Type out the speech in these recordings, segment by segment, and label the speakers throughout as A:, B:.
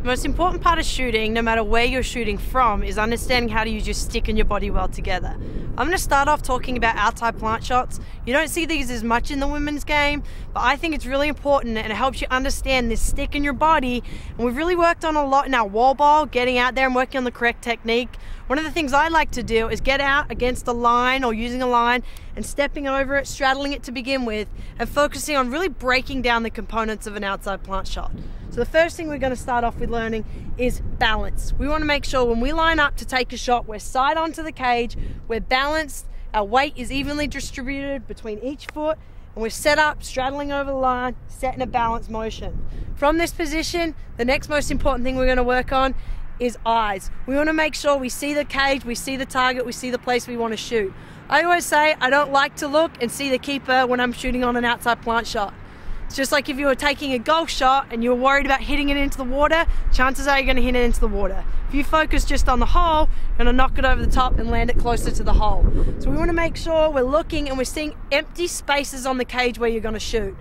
A: The most important part of shooting, no matter where you're shooting from, is understanding how to use your stick and your body well together. I'm going to start off talking about outside plant shots. You don't see these as much in the women's game, but I think it's really important and it helps you understand this stick in your body. And we've really worked on a lot in our wall ball, getting out there and working on the correct technique. One of the things I like to do is get out against a line or using a line and stepping over it, straddling it to begin with, and focusing on really breaking down the components of an outside plant shot. So the first thing we're going to start off with learning is balance. We want to make sure when we line up to take a shot, we're side onto the cage, we're balanced, our weight is evenly distributed between each foot, and we're set up, straddling over the line, set in a balanced motion. From this position, the next most important thing we're going to work on is eyes. We want to make sure we see the cage, we see the target, we see the place we want to shoot. I always say I don't like to look and see the keeper when I'm shooting on an outside plant shot. It's just like if you were taking a golf shot and you were worried about hitting it into the water, chances are you're going to hit it into the water. If you focus just on the hole, you're going to knock it over the top and land it closer to the hole. So we want to make sure we're looking and we're seeing empty spaces on the cage where you're going to shoot.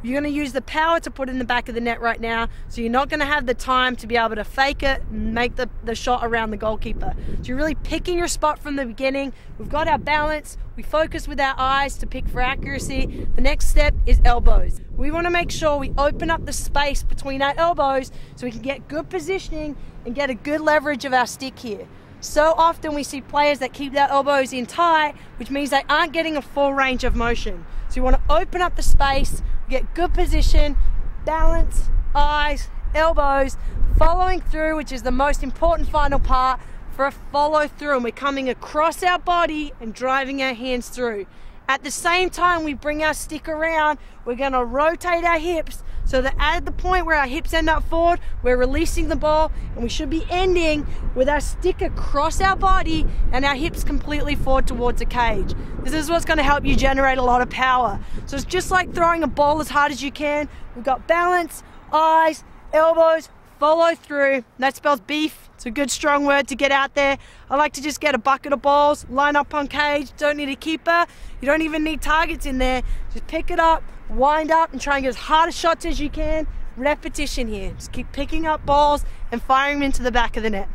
A: You're going to use the power to put in the back of the net right now, so you're not going to have the time to be able to fake it and make the shot around the goalkeeper. So you're really picking your spot from the beginning. We've got our balance, we focus with our eyes to pick for accuracy. The next step is elbows. We want to make sure we open up the space between our elbows so we can get good positioning and get a good leverage of our stick here. So often we see players that keep their elbows in tight, which means they aren't getting a full range of motion. So you want to open up the space, get good position, balance, eyes, elbows, following through, which is the most important final part for a follow through, and we're coming across our body and driving our hands through. At the same time we bring our stick around, we're going to rotate our hips so that at the point where our hips end up forward, we're releasing the ball, and we should be ending with our stick across our body and our hips completely forward towards the cage. This is what's going to help you generate a lot of power. So it's just like throwing a ball as hard as you can. We've got balance, eyes, elbows, follow through. That spells beef. It's a good strong word to get out there. I like to just get a bucket of balls, line up on cage, don't need a keeper. You don't even need targets in there. Just pick it up, wind up, and try and get as hard a shots as you can. Repetition here. Just keep picking up balls and firing them into the back of the net.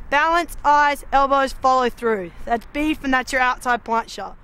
A: Balance, eyes, elbows, follow through. That's beef, and that's your outside plant shot.